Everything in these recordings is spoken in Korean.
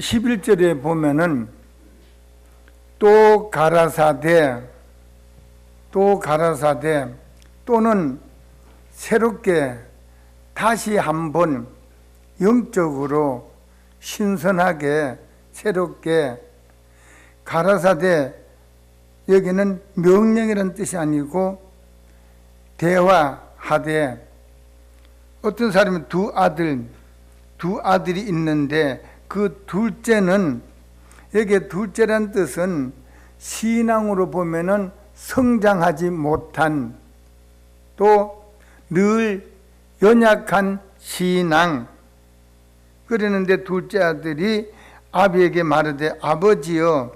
11절에 보면은 또 가라사대 또는 새롭게 다시 한번 영적으로 신선하게 새롭게 가라사대, 여기는 명령이라는 뜻이 아니고 대화하되, 어떤 사람이 두 아들이 있는데 그 둘째는, 여기에 둘째란 뜻은 신앙으로 보면은 성장하지 못한, 또 늘 연약한 신앙. 그러는데 둘째 아들이 아비에게 말하되, 아버지여,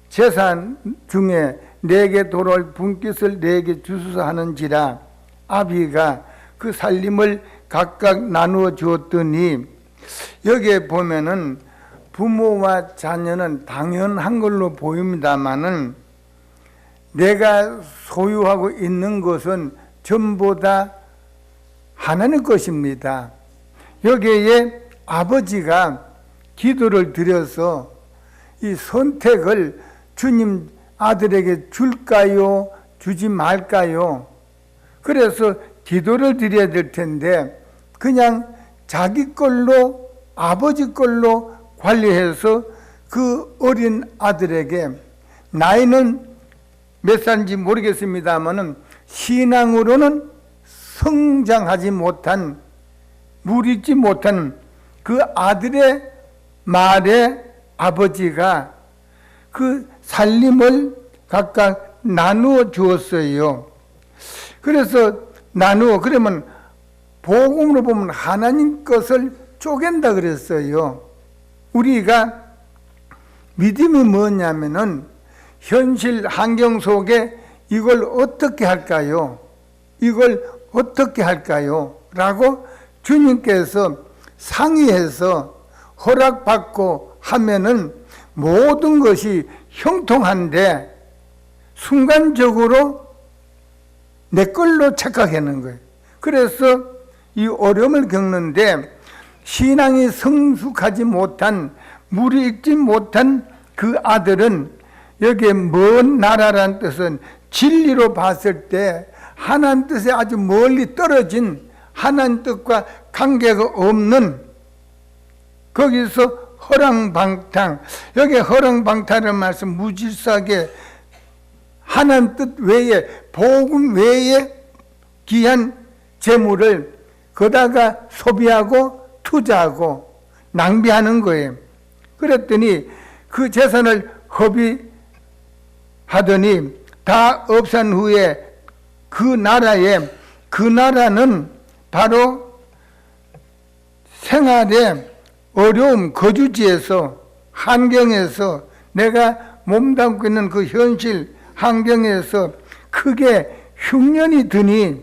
재산 중에 내게 돌아올 분깃을 내게 주소서 하는지라. 아비가 그 살림을 각각 나누어 주었더니, 여기에 보면은 부모와 자녀는 당연한 걸로 보입니다마는 내가 소유하고 있는 것은 전부 다 하나님 것입니다. 여기에 아버지가 기도를 드려서 이 선택을 주님 아들에게 줄까요? 주지 말까요? 그래서 기도를 드려야 될 텐데 그냥 자기 걸로, 아버지 걸로 관리해서 그 어린 아들에게, 나이는 몇 살인지 모르겠습니다만은 신앙으로는 성장하지 못한, 무리지 못한 그 아들의 말에 아버지가 그 살림을 각각 나누어 주었어요. 그래서 그러면 복음으로 보면 하나님 것을 쪼갠다 그랬어요. 우리가 믿음이 뭐냐면은 현실 환경 속에 이걸 어떻게 할까요? 이걸 어떻게 할까요? 라고 주님께서 상의해서 허락받고 하면은 모든 것이 형통한데 순간적으로 내 걸로 착각하는 거예요. 그래서 이 어려움을 겪는데 신앙이 성숙하지 못한, 물이 익지 못한 그 아들은, 여기에 먼 나라라는 뜻은 진리로 봤을 때 하나님 뜻에 아주 멀리 떨어진, 하나님 뜻과 관계가 없는, 거기서 허랑방탕, 여기 허랑방탕이라는 말씀 무질서하게 하나님 뜻 외에, 복음 외에 귀한 재물을 거다가 소비하고 투자하고 낭비하는 거예요. 그랬더니 그 재산을 허비하더니 다 없앤 후에 그 나라는 바로 생활의 어려움, 거주지에서, 환경에서, 내가 몸담고 있는 그 현실 환경에서 크게 흉년이 드니,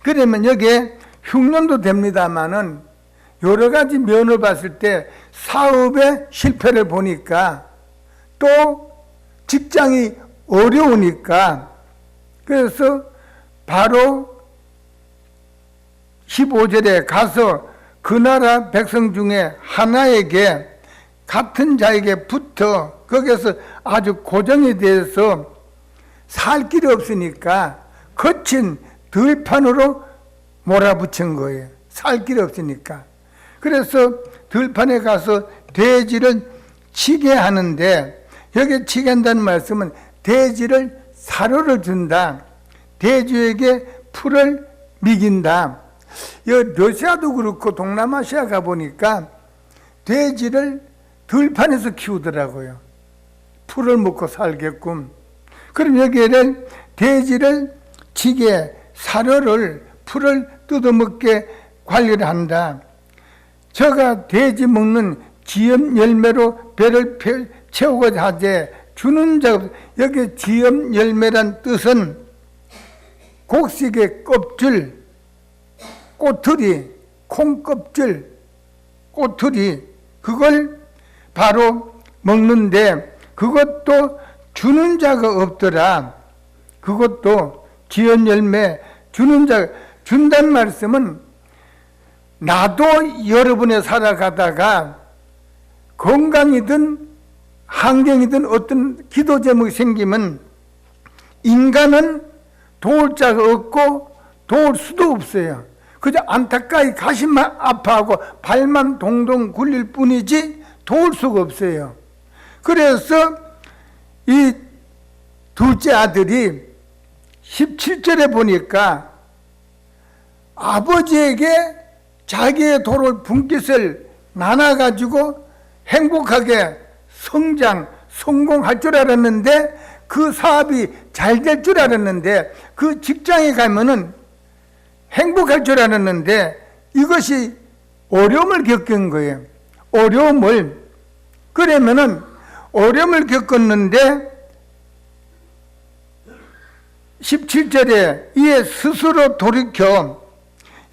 그러면 여기에 흉년도 됩니다마는 여러 가지 면을 봤을 때 사업의 실패를 보니까, 또 직장이 어려우니까, 그래서 바로 15절에 가서 그 나라 백성 중에 하나에게, 같은 자에게 붙어 거기서 아주 고정이 돼서 살 길이 없으니까 거친 들판으로 몰아붙인 거예요. 살 길이 없으니까. 그래서 들판에 가서 돼지를 치게 하는데, 여기 치게 한다는 말씀은 돼지를 사료를 준다, 돼지에게 풀을 먹인다. 러시아도 그렇고 동남아시아 가보니까 돼지를 들판에서 키우더라고요. 풀을 먹고 살게끔. 그럼 여기에는 돼지를 치게, 사료를, 풀을 뜯어먹게 관리를 한다. 저가 돼지 먹는 지엄 열매로 배를 채우고자 하되 주는 자, 여기 지엄 열매란 뜻은 곡식의 껍질, 꼬투리, 콩껍질, 꼬투리, 그걸 바로 먹는데 그것도 주는 자가 없더라. 그것도 지은 열매 주는 자, 준다는 말씀은 나도 여러분에 살아가다가 건강이든 환경이든 어떤 기도 제목이 생기면 인간은 도울 자가 없고 도울 수도 없어요. 그저 안타까이 가슴만 아파하고 발만 동동 굴릴 뿐이지 도울 수가 없어요. 그래서 이 둘째 아들이 17절에 보니까 아버지에게 자기의 도를 분깃을 나눠가지고 행복하게 성공할 줄 알았는데, 그 사업이 잘 될 줄 알았는데, 그 직장에 가면은 행복할 줄 알았는데 이것이 어려움을 겪은 거예요. 그러면은 어려움을 겪었는데 17절에 이에 스스로 돌이켜,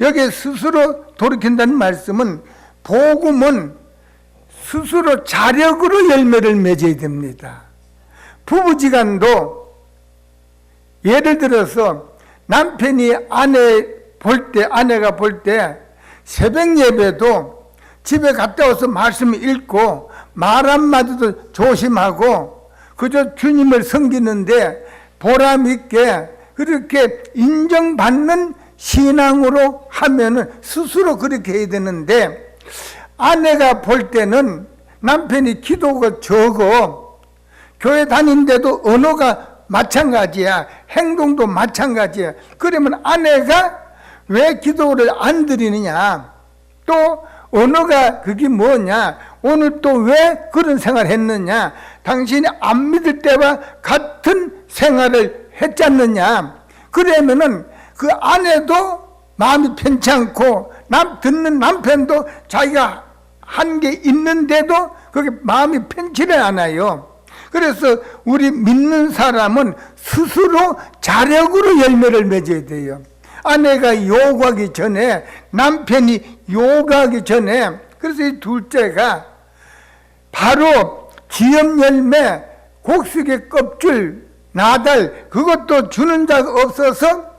여기 스스로 돌이킨다는 말씀은 복음은 스스로 자력으로 열매를 맺어야 됩니다. 부부지간도 예를 들어서 남편이 아내가 볼 때 새벽 예배도 집에 갔다 와서 말씀 읽고 말 한마디도 조심하고 그저 주님을 섬기는데 보람 있게 그렇게 인정받는 신앙으로 하면은 스스로 그렇게 해야 되는데, 아내가 볼 때는 남편이 기도가 적어, 교회 다니는데도 언어가 마찬가지야, 행동도 마찬가지야. 그러면 아내가 왜 기도를 안 드리느냐, 또 언어가 그게 뭐냐, 오늘 또 왜 그런 생활을 했느냐, 당신이 안 믿을 때와 같은 생활을 했잖느냐. 그러면은 그 아내도 마음이 편치 않고 듣는 남편도 자기가 한 게 있는데도 그게 마음이 편치를 않아요. 그래서 우리 믿는 사람은 스스로 자력으로 열매를 맺어야 돼요. 아내가 요구하기 전에, 남편이 요구하기 전에. 그래서 이 둘째가 바로 기업 열매, 곡식의 껍질, 나달, 그것도 주는 자가 없어서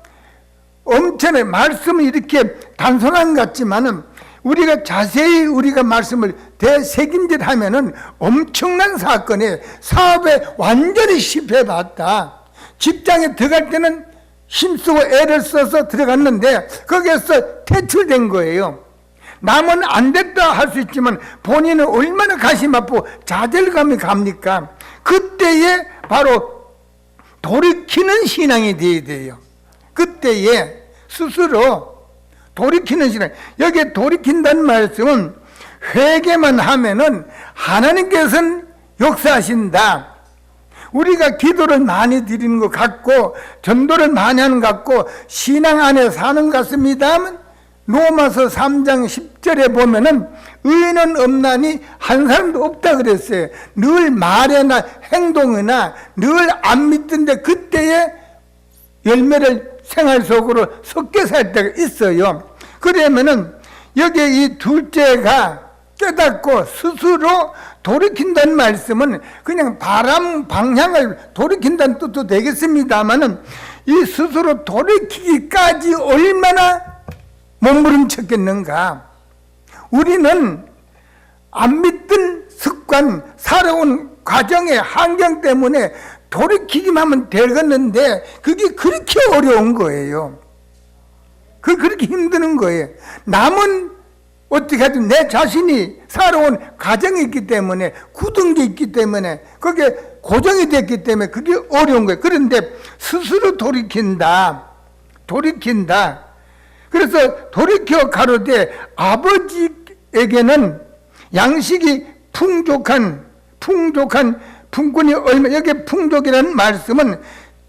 엄청나게, 말씀은 이렇게 단순한 것 같지만은 우리가 자세히 우리가 말씀을 되새김질하면은 엄청난 사건이에요. 사업에 완전히 실패해봤다. 직장에 들어갈 때는 힘쓰고 애를 써서 들어갔는데 거기에서 퇴출된 거예요. 남은 안 됐다 할 수 있지만 본인은 얼마나 가슴 아프고 좌절감이 갑니까? 그때에 바로 돌이키는 신앙이 되어야 돼요. 그때에 스스로 돌이키는 신앙. 여기에 돌이킨다는 말씀은 회개만 하면은 하나님께서는 역사하신다. 우리가 기도를 많이 드리는 것 같고 전도를 많이 하는 것 같고 신앙 안에 사는 것 같습니다만, 로마서 3장 10절에 보면은 의인은 없나니 한 사람도 없다 그랬어요. 늘 말이나 행동이나 늘 안 믿던데 그때에 열매를 생활 속으로 섞여 살 때가 있어요. 그러면은 여기에 이 둘째가 깨닫고 스스로 돌이킨다는 말씀은 그냥 바람 방향을 돌이킨다는 뜻도 되겠습니다만은, 이 스스로 돌이키기까지 얼마나 몸부림쳤겠는가. 우리는 안 믿던 습관, 살아온 과정의 환경 때문에 돌이키기만 하면 되겠는데 그게 그렇게 어려운 거예요. 그렇게 힘드는 거예요. 남은 어떻게 하든 내 자신이 살아온 과정이 있기 때문에, 굳은 게 있기 때문에, 그게 고정이 됐기 때문에 그게 어려운 거예요. 그런데 스스로 돌이킨다. 그래서 돌이켜 가로되 아버지에게는 양식이 풍족한 품꾼이 얼마, 여기 풍족이라는 말씀은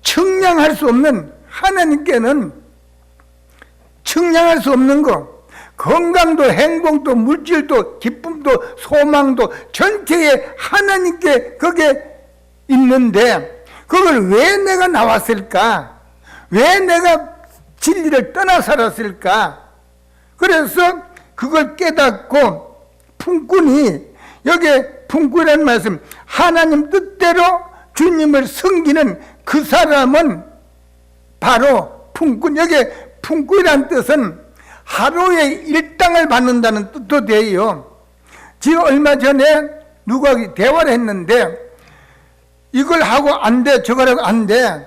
측량할 수 없는, 하나님께는 측량할 수 없는 거, 건강도 행복도 물질도 기쁨도 소망도 전체에 하나님께 그게 있는데 그걸 왜 내가 나왔을까? 왜 내가 진리를 떠나 살았을까? 그래서 그걸 깨닫고 품꾼이, 여기에 품꾼이라는 말씀, 하나님 뜻대로 주님을 섬기는 그 사람은 바로 품꾼. 여기에 품꾼이라는 뜻은 하루에 일당을 받는다는 뜻도 돼요. 지금 얼마 전에 누가 대화를 했는데 이걸 하고 안 돼, 저걸 하고 안 돼.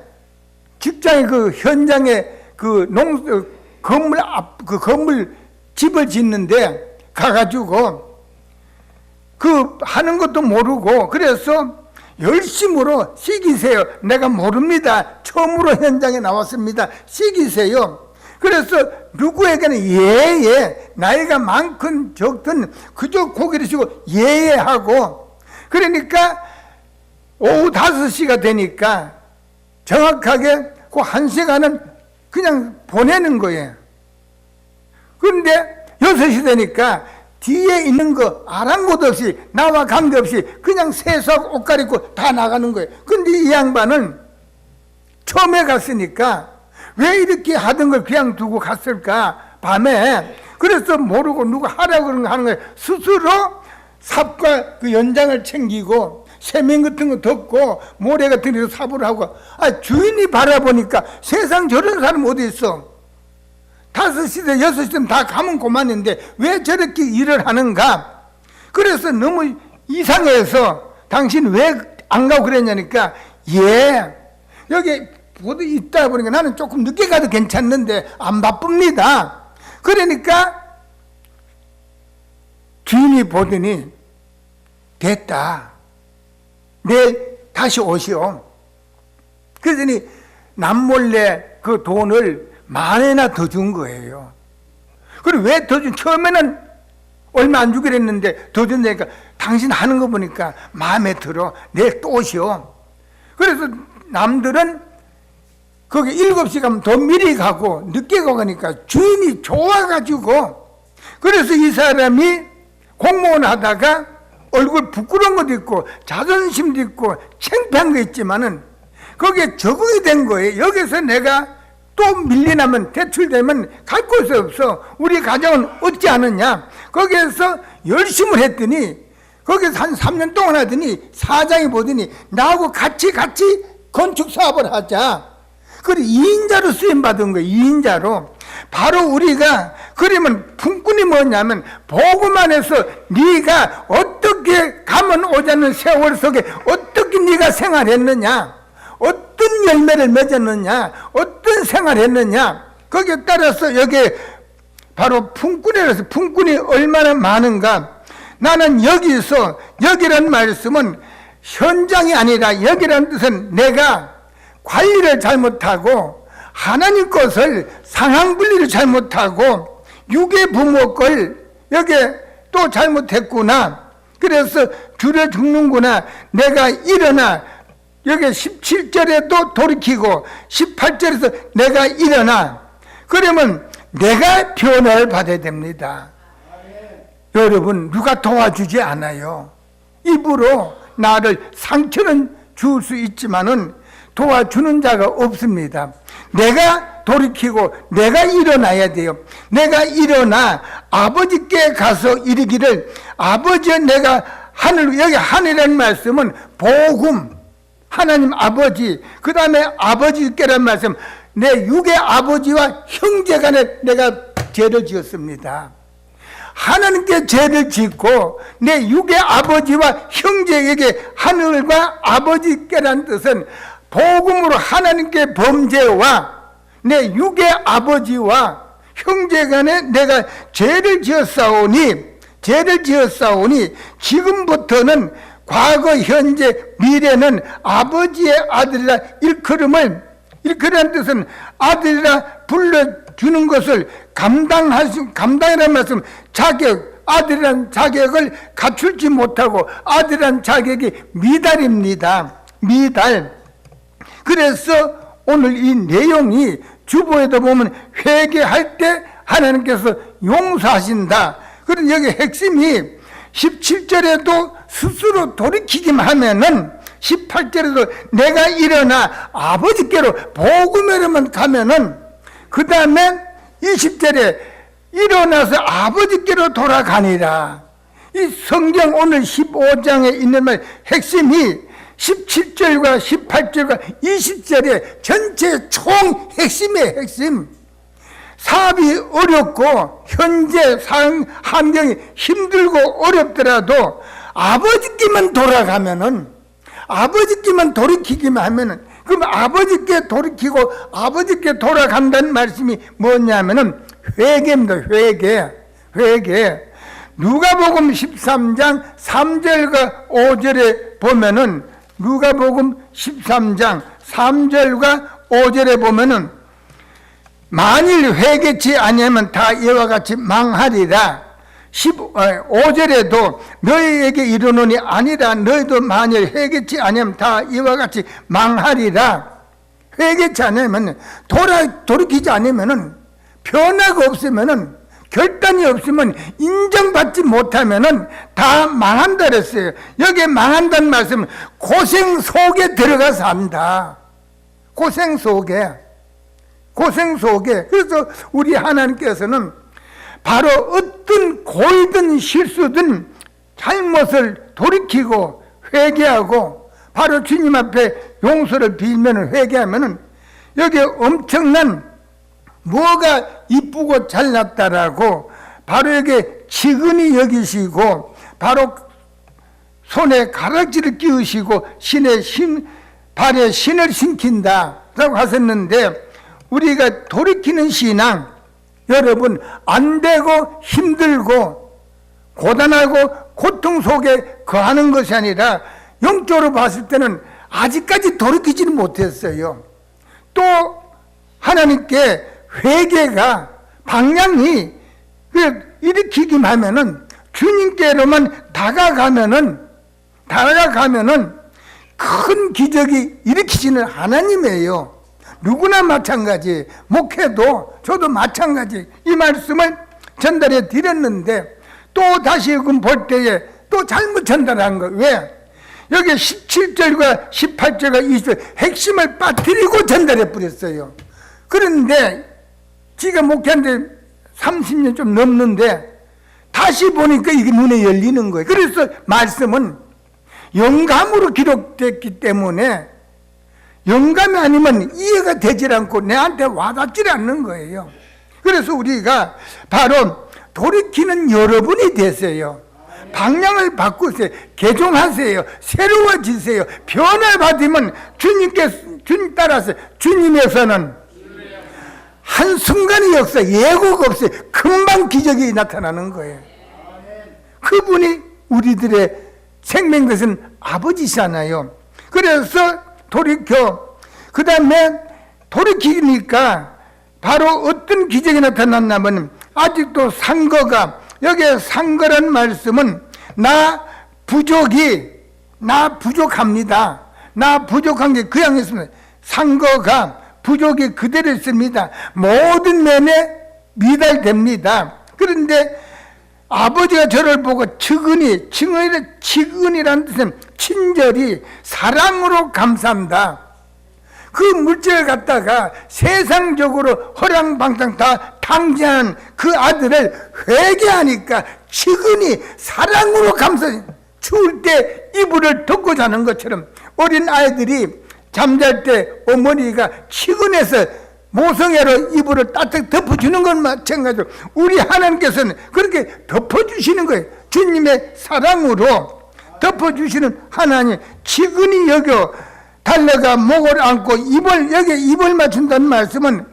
직장의 그 현장에 그 건물 집을 짓는데 가가지고 그 하는 것도 모르고 그래서 열심으로 시키세요. 내가 모릅니다. 처음으로 현장에 나왔습니다. 시키세요. 그래서 누구에게는 예예, 나이가 많건 적든 그저 고개를 숙이고 예예 하고, 그러니까 오후 5시가 되니까 정확하게 그 1시간은 그냥 보내는 거예요. 그런데 6시 되니까 뒤에 있는 거 아랑곳 없이 나와 관계없이 그냥 세수하고 옷 갈아입고 다 나가는 거예요. 근데 이 양반은 처음에 갔으니까 왜 이렇게 하던 걸 그냥 두고 갔을까 밤에. 그래서 모르고 누가 하라고 그런 거 하는 거예요. 스스로 삽과 그 연장을 챙기고 세면 같은 거 덮고 모래 같은 거 삽으로 하고. 주인이 바라보니까 세상 저런 사람 어디 있어. 5시든 6시든 다 가면 그만인데 왜 저렇게 일을 하는가. 그래서 너무 이상해서 당신 왜 안 가고 그랬냐니까, 예, 여기 보도 있다 보니까 나는 조금 늦게 가도 괜찮는데 안 바쁩니다. 그러니까 주인이 보더니 됐다, 내일 다시 오시오. 그러더니 남몰래 그 돈을 10,000원이나 더 준 거예요. 그리고 왜 더 준? 처음에는 얼마 안 주기로 했는데 더 준다니까 당신 하는 거 보니까 마음에 들어. 내일 또 오시오. 그래서 남들은 거기 7시 가면 더 미리 가고 늦게 가니까 주인이 좋아가지고, 그래서 이 사람이 공무원 하다가 얼굴 부끄러운 것도 있고 자존심도 있고 창피한 거 있지만은 거기에 적응이 된 거예요. 여기서 내가 또 밀리나면 대출되면 갈 곳이 없어. 우리 가정은 얻지 않느냐. 거기에서 열심히 했더니 거기서 한 3년 동안 하더니 사장이 보더니 나하고 같이 건축 사업을 하자. 그래 2인자로 쓰임 받은 거예요. 2인자로. 바로 우리가 그러면 품꾼이 뭐냐면 보고만 해서 네가 어떻게 가면 오자는 세월 속에 어떻게 네가 생활했느냐, 어떤 열매를 맺었느냐, 어떤 생활했느냐, 거기에 따라서 여기 바로 품꾼이라서 품꾼이 얼마나 많은가. 나는 여기서, 여기란 말씀은 현장이 아니라 여기란 뜻은 내가 관리를 잘못하고 하나님 것을 상황분리를 잘못하고 육의 부모 걸 여기 또 잘못했구나. 그래서 줄여 죽는구나. 내가 일어나. 여기 17절에도 돌이키고 18절에서 내가 일어나. 그러면 내가 변화를 받아야 됩니다. 여러분, 누가 도와주지 않아요. 입으로 나를 상처는 줄 수 있지만은 도와주는 자가 없습니다. 내가 돌이키고 내가 일어나야 돼요. 내가 일어나 아버지께 가서 이르기를, 아버지 내가 여기 하늘이라는 말씀은 복음, 하나님 아버지, 그 다음에 아버지께라는 말씀, 내 육의 아버지와 형제 간에 내가 죄를 지었습니다. 하나님께 죄를 짓고 내 육의 아버지와 형제에게 하늘과 아버지께라는 뜻은 복음으로 하나님께 범죄와 내 육의 아버지와 형제 간에 내가 죄를 지었사오니 지금부터는 과거, 현재, 미래는 아버지의 아들이라 일컬음이라는 뜻은 아들이라 불러주는 것을 감당이라는 말씀, 자격, 아들이라는 자격을 갖출지 못하고 아들이라는 자격이 미달입니다. 미달. 그래서 오늘 이 내용이 주보에도 보면 회개할 때 하나님께서 용서하신다. 그런 여기 핵심이 17절에도 스스로 돌이키기만 하면은 18절에도 내가 일어나 아버지께로 복음으로만 가면은, 그 다음에 20절에 일어나서 아버지께로 돌아가니라. 이 성경 오늘 15장에 있는 말 핵심이 17절과 18절과 20절의 전체 총 핵심이에요. 핵심. 사업이 어렵고 현재 환경이 힘들고 어렵더라도 아버지께만 돌아가면은, 아버지께만 돌이키기만 하면은, 그럼 아버지께 돌이키고 아버지께 돌아간다는 말씀이 뭐냐면은 회개입니다. 회개. 누가복음 13장 3절과 5절에 보면은, 누가복음 13장 3절과 5절에 보면은, 만일 회개치 아니하면 다 이와 같이 망하리라. 15절에도 너희에게 이르노니 아니라 너희도 만일 회개치 아니하면 다 이와 같이 망하리라. 회개치 않으면, 돌이키지 않으면은, 변화가 없으면은, 결단이 없으면, 인정받지 못하면은 다 망한다 그랬어요. 여기에 망한다는 말씀은 고생 속에 들어가서 한다. 고생 속에. 그래서 우리 하나님께서는 바로 어떤 고이든 실수든 잘못을 돌이키고 회개하고 바로 주님 앞에 용서를 빌면 회개하면은 여기에 엄청난 뭐가 이쁘고 잘났다라고 바로 여기에 지근히 여기시고 바로 손에 가락지를 끼우시고 발에 신을 신긴다라고 하셨는데, 우리가 돌이키는 신앙, 여러분, 안 되고 힘들고 고단하고 고통 속에 거하는 것이 아니라 영적으로 봤을 때는 아직까지 돌이키지는 못했어요. 또 하나님께 회개가 방향이 일으키기만 하면은, 주님께로만 다가가면은 큰 기적이 일으키시는 하나님이에요. 누구나 마찬가지, 목회도 저도 마찬가지. 이 말씀을 전달해 드렸는데 또 다시금 볼 때에 또 잘못 전달한 거. 왜? 여기 17절과 18절과 20절 핵심을 빠뜨리고 전달해 버렸어요. 그런데 지가 목회한 지 30년 좀 넘는데 다시 보니까 이게 눈에 열리는 거예요. 그래서 말씀은 영감으로 기록됐기 때문에 영감이 아니면 이해가 되질 않고 내한테 와닿질 않는 거예요. 그래서 우리가 바로 돌이키는 여러분이 되세요. 방향을 바꾸세요. 개종하세요. 새로워지세요. 변화받으면 주님 따라서 주님에서는 한순간의 역사, 예고가 없어요. 금방 기적이 나타나는 거예요. 그분이 우리들의 생명 되신 아버지시잖아요. 그래서 돌이켜, 그 다음에 돌이키니까 바로 어떤 기적이 나타났냐면, 아직도 상거가, 여기에 상거란 말씀은 나 부족합니다. 나 부족한 게 그 양에 있습니다. 상거가 부족이 그대로 있습니다. 모든 면에 미달됩니다. 그런데 아버지가 저를 보고 측은이라는 뜻은 친절히 사랑으로 감사합니다. 그 물질을 갖다가 세상적으로 허랑방탕 다 탕진하는 그 아들을 회개하니까 측은히 사랑으로 감사해. 추울 때 이불을 덮고 자는 것처럼 어린 아이들이 잠잘 때 어머니가 측은해서 모성애로 이불을 따뜻 덮어주는 것 마찬가지로 우리 하나님께서는 그렇게 덮어주시는 거예요. 주님의 사랑으로 덮어주시는 하나님, 측은히 여겨 달려가 목을 안고 여기에 입을 맞춘다는 말씀은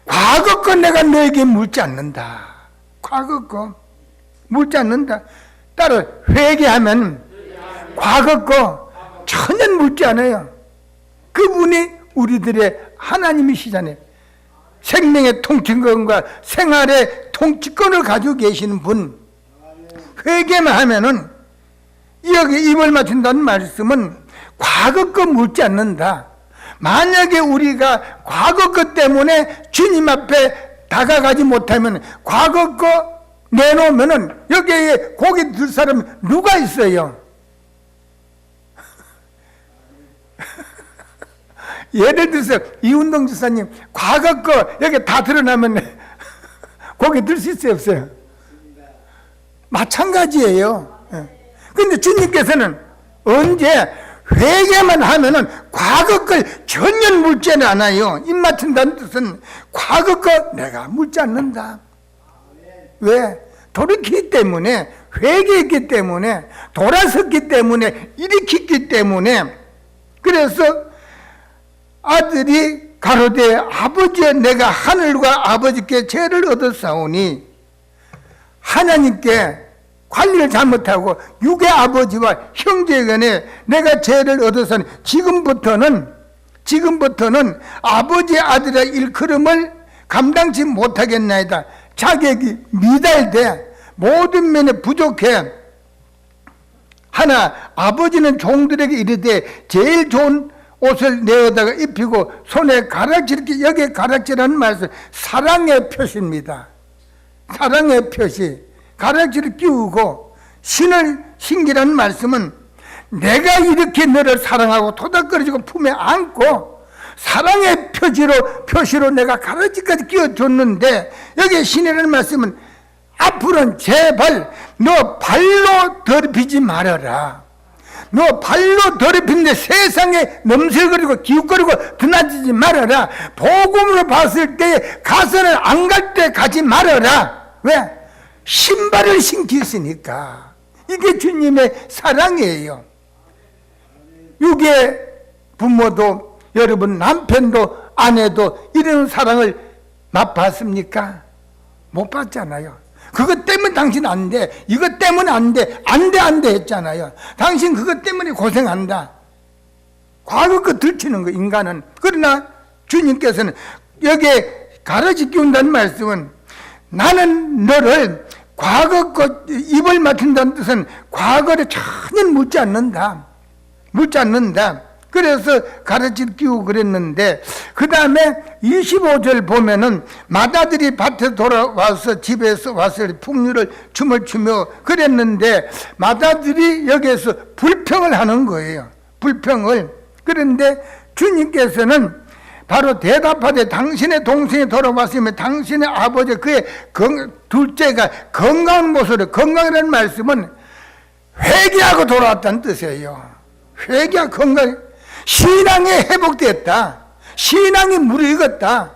과거 거 내가 너에게 묻지 않는다. 과거 거 묻지 않는다. 따로 회개하면 과거 거 전혀 묻지 않아요. 그분이 우리들의 하나님이시잖아요. 생명의 통치권과 생활의 통치권을 가지고 계시는 분. 회개만 하면은 여기 입을 맞춘다는 말씀은 과거 거 묻지 않는다. 만약에 우리가 과거 것 때문에 주님 앞에 다가가지 못하면 과거 거 내놓으면은 여기에 고개 들 사람이 누가 있어요? 예를 들어서 이운동 지사님 과거 거 여기 다 드러나면 고개 들 수 있어요, 없어요? 마찬가지예요. 그런데 주님께서는 언제 회개만 하면은 과거 걸 전혀 묻지는 않아요. 입 맞춘다는 뜻은 과거 거 내가 묻지 않는다. 왜? 돌이키기 때문에 회개했기 때문에, 돌아섰기 때문에, 일으켰기 때문에, 그래서 아들이 가로되 아버지여 내가 하늘과 아버지께 죄를 얻었사오니, 하나님께 관리를 잘못하고 육의 아버지와 형제 간에 내가 죄를 얻어서는 지금부터는 아버지의 아들의 일컬음을 감당치 못하겠나이다. 자격이 미달돼 모든 면에 부족해. 하나 아버지는 종들에게 이르되 제일 좋은 옷을 내어다가 입히고 손에 가락질, 여기에 가락질하는 말씀 사랑의 표시입니다. 사랑의 표시, 가락지를 끼우고 신을 신기라는 말씀은 내가 이렇게 너를 사랑하고 토닥거리고 품에 안고 사랑의 표시로 내가 가락지까지 끼워줬는데, 여기에 신이라는 말씀은 앞으로는 제발 너 발로 더럽히지 말아라. 너 발로 더럽히는데 세상에 넘실거리고 기웃거리고 드나지지 말아라. 복음으로 봤을 때 가서는 안 갈 때 가지 말아라. 왜? 신발을 신고 있으니까. 이게 주님의 사랑이에요. 육의 부모도 여러분 남편도 아내도 이런 사랑을 맛봤습니까? 못 봤잖아요. 그것 때문에 당신 안 돼, 이것 때문에 안 돼, 안 돼 했잖아요. 당신 그것 때문에 고생한다. 과거 거 들키는 거 인간은. 그러나 주님께서는 여기에 가르치 끼운다는 말씀은 나는 너를 과거 것 입을 맡긴다는 뜻은 과거를 전혀 묻지 않는다. 그래서 가르치 끼우고 그랬는데, 그 다음에 25절 보면은 마다들이 밭에 돌아와서 집에서 와서 풍류를 춤을 추며 그랬는데, 마다들이 여기에서 불평을 하는 거예요. 불평을. 그런데 주님께서는 바로 대답하되 당신의 동생이 돌아왔으면 당신의 아버지 그의 둘째가 건강한 모습으로, 건강이라는 말씀은 회개하고 돌아왔다는 뜻이에요. 회개하고 건강, 신앙이 회복됐다. 신앙이 무르익었다.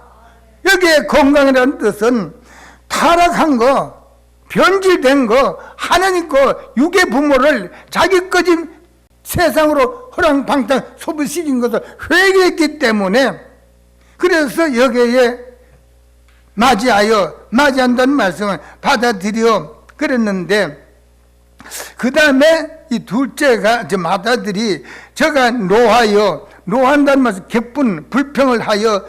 여기에 건강이라는 뜻은 타락한 거, 변질된 거, 하나님 거, 육의 부모를 자기 거짓 세상으로 허랑방탕 소비시킨 것을 회개했기 때문에, 그래서 여기에 맞이한다는 말씀을 받아들여 그랬는데, 그 다음에 이 둘째가 마다들이 저가 노한다는 말씀 격분 불평을 하여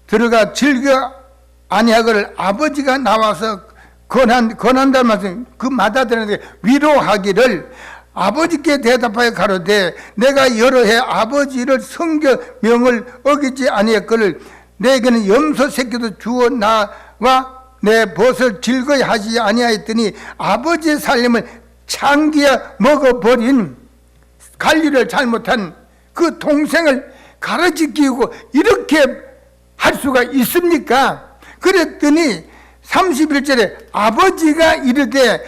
들어가 즐겨 아니하거를 아버지가 나와서 권한다는 말씀, 그 마다들에게 위로하기를 아버지께 대답하여 가로되 내가 여러 해 아버지를 성겨 명을 어기지 아니했거늘 내게는 염소 새끼도 주어 나와 내 벗을 즐거이 하지 아니하였더니 아버지의 살림을 창기야 먹어버린, 관리를 잘못한 그 동생을 가르쳐 끼우고 이렇게 할 수가 있습니까? 그랬더니 31절에 아버지가 이르되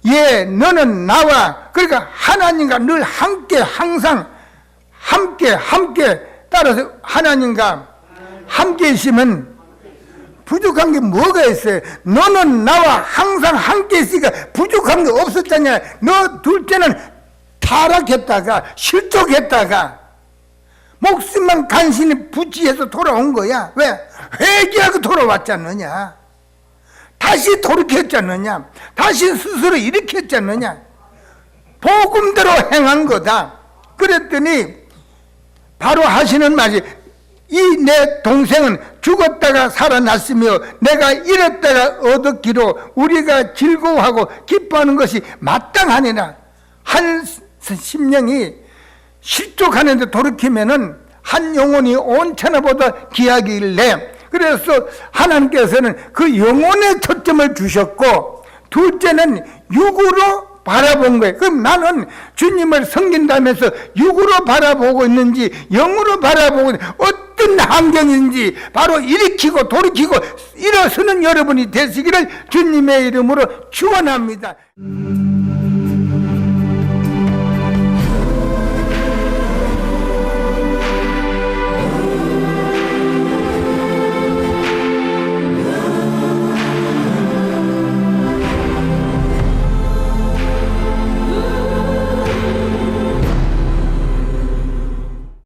예 너는 나와, 그러니까 하나님과 늘 함께, 항상 함께 따라서 하나님과 함께 있으면 부족한 게 뭐가 있어요? 너는 나와 항상 함께 있으니까 부족한 게 없었잖냐. 너 둘째는 타락했다가 실족했다가 목숨만 간신히 부지해서 돌아온 거야. 왜? 회개하고 돌아왔지 않느냐. 다시 돌이켰지 않느냐. 다시 스스로 일으켰지 않느냐. 복음대로 행한 거다. 그랬더니 바로 하시는 말이 이 내 동생은 죽었다가 살아났으며 내가 잃었다가 얻었기로 우리가 즐거워하고 기뻐하는 것이 마땅하니라. 한 심령이 실족하는데 돌이키면은 한 영혼이 온 천하보다 귀하길래, 그래서 하나님께서는 그 영혼에 초점을 주셨고 둘째는 육으로 바라본 거예요. 그럼 나는 주님을 섬긴다면서 육으로 바라보고 있는지 영으로 바라보고 있는지, 어떤 환경인지 바로 일으키고 돌이키고 일어서는 여러분이 되시기를 주님의 이름으로 축원합니다.